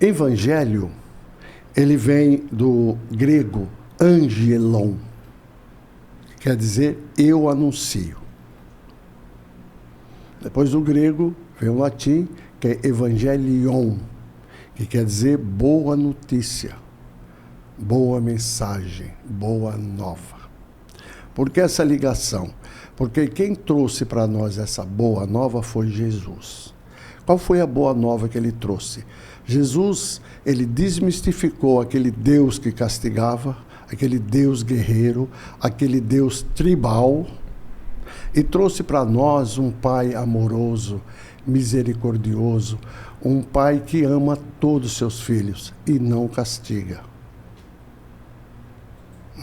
Evangelho, ele vem do grego angelon, que quer dizer eu anuncio. Depois do grego vem o latim, que é evangelion, que quer dizer boa notícia, boa mensagem, boa nova. Por que essa ligação? Porque quem trouxe para nós essa boa nova foi Jesus. Qual foi a boa nova que ele trouxe? Jesus, ele desmistificou aquele Deus que castigava, aquele Deus guerreiro, aquele Deus tribal, e trouxe para nós um Pai amoroso, misericordioso, um Pai que ama todos os seus filhos e não castiga.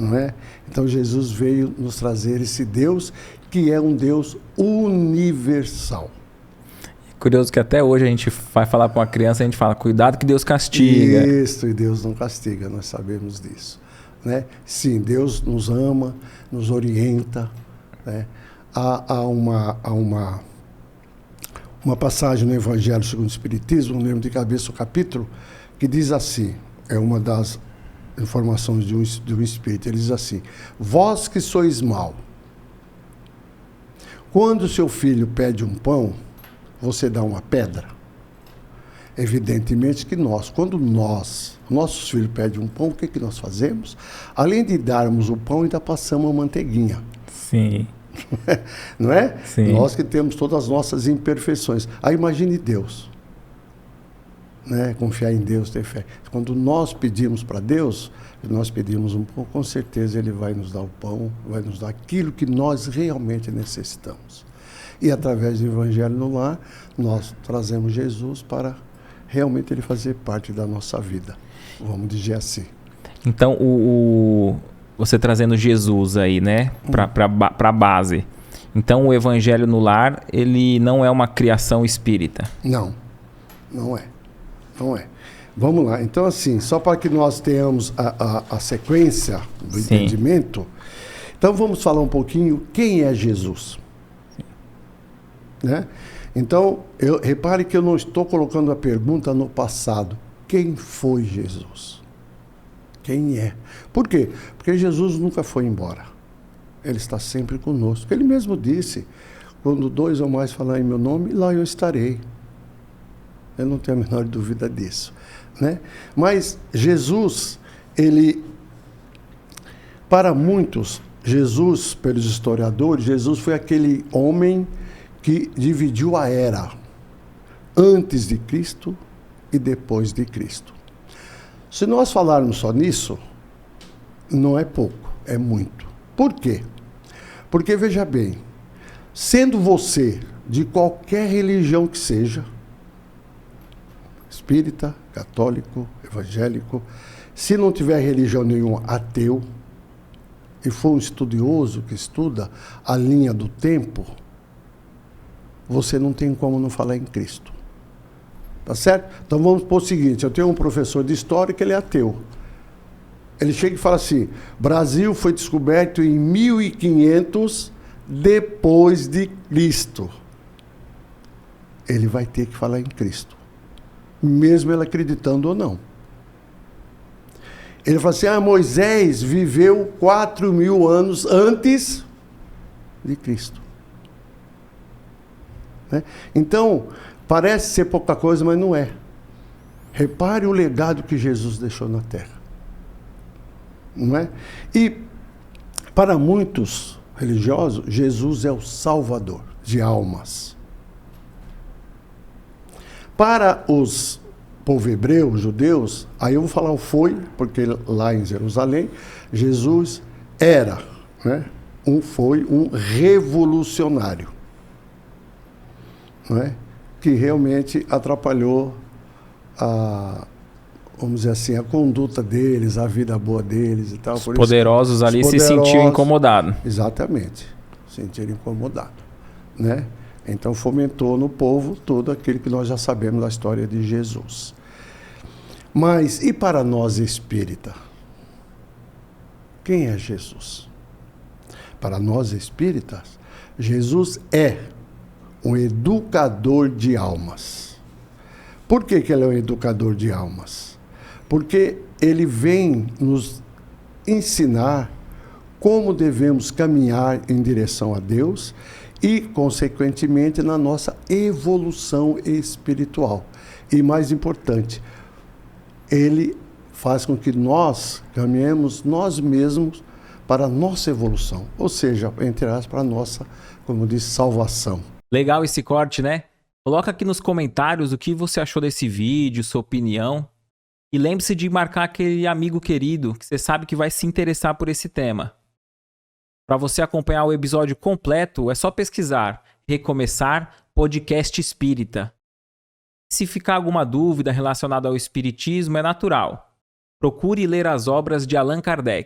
Não é? Então Jesus veio nos trazer esse Deus que é um Deus universal. Curioso que até hoje a gente vai falar para uma criança, a gente fala, cuidado que Deus castiga. Isso, e Deus não castiga, nós sabemos disso. Né? Sim, Deus nos ama, nos orienta. Né? Há uma passagem no Evangelho segundo o Espiritismo, não lembro de cabeça o capítulo, que diz assim, é uma das informações de um espírito, ele diz assim: vós que sois mau, quando seu filho pede um pão, você dá uma pedra? Evidentemente que quando nossos filhos pedem um pão, o que nós fazemos? Além de darmos o pão, ainda passamos a manteiguinha. Sim. Não é? Sim. Nós que temos todas as nossas imperfeições. Aí imagine Deus. Né? Confiar em Deus, ter fé. Quando nós pedimos para Deus, nós pedimos um pão, com certeza Ele vai nos dar o pão, vai nos dar aquilo que nós realmente necessitamos. E através do Evangelho no Lar, nós trazemos Jesus para realmente Ele fazer parte da nossa vida. Vamos dizer assim. Então, você trazendo Jesus aí, né, para a base. Então, o Evangelho no Lar, ele não é uma criação espírita? Não, não é. Não é. Vamos lá. Então, assim, só para que nós tenhamos a sequência do Sim. entendimento, então vamos falar um pouquinho quem é Jesus. Né? Então, repare que eu não estou colocando a pergunta no passado. Quem foi Jesus? Quem é? Por quê? Porque Jesus nunca foi embora. Ele está sempre conosco. Ele mesmo disse, quando 2 ou mais falarem em meu nome, lá eu estarei. Eu não tenho a menor dúvida disso. Né? Mas Jesus, para muitos, Jesus, pelos historiadores, Jesus foi aquele homem que dividiu a era antes de Cristo e depois de Cristo. Se nós falarmos só nisso, não é pouco, é muito. Por quê? Porque, veja bem, sendo você de qualquer religião que seja, espírita, católico, evangélico, se não tiver religião nenhuma, ateu, e for um estudioso que estuda a linha do tempo, você não tem como não falar em Cristo. Tá certo? Então vamos pôr o seguinte, eu tenho um professor de história que ele é ateu. Ele chega e fala assim, Brasil foi descoberto em 1500 depois de Cristo. Ele vai ter que falar em Cristo, mesmo ele acreditando ou não. Ele fala assim, Moisés viveu 4.000 anos antes de Cristo. Né? Então, parece ser pouca coisa, mas não é. Repare o legado que Jesus deixou na terra. Não é? E, para muitos religiosos, Jesus é o salvador de almas. Para os povo hebreu, judeus, aí eu vou falar o foi, porque lá em Jerusalém, Jesus era, né, foi um revolucionário, não é? Que realmente atrapalhou vamos dizer assim, a conduta deles, a vida boa deles e tal. Os poderosos ali se sentiam incomodados. Exatamente, se sentiram incomodados, né? Então fomentou no povo tudo aquilo que nós já sabemos da história de Jesus. Mas e para nós espíritas? Quem é Jesus? Para nós espíritas, Jesus é um educador de almas. Por que ele é um educador de almas? Porque ele vem nos ensinar como devemos caminhar em direção a Deus e, consequentemente, na nossa evolução espiritual. E mais importante, ele faz com que nós caminhemos nós mesmos para a nossa evolução, ou seja, entre aspas, para a nossa, como diz, salvação. Legal esse corte, né? Coloca aqui nos comentários o que você achou desse vídeo, sua opinião. E lembre-se de marcar aquele amigo querido que você sabe que vai se interessar por esse tema. Para você acompanhar o episódio completo, é só pesquisar Recomeçar Podcast Espírita. Se ficar alguma dúvida relacionada ao espiritismo, é natural. Procure ler as obras de Allan Kardec.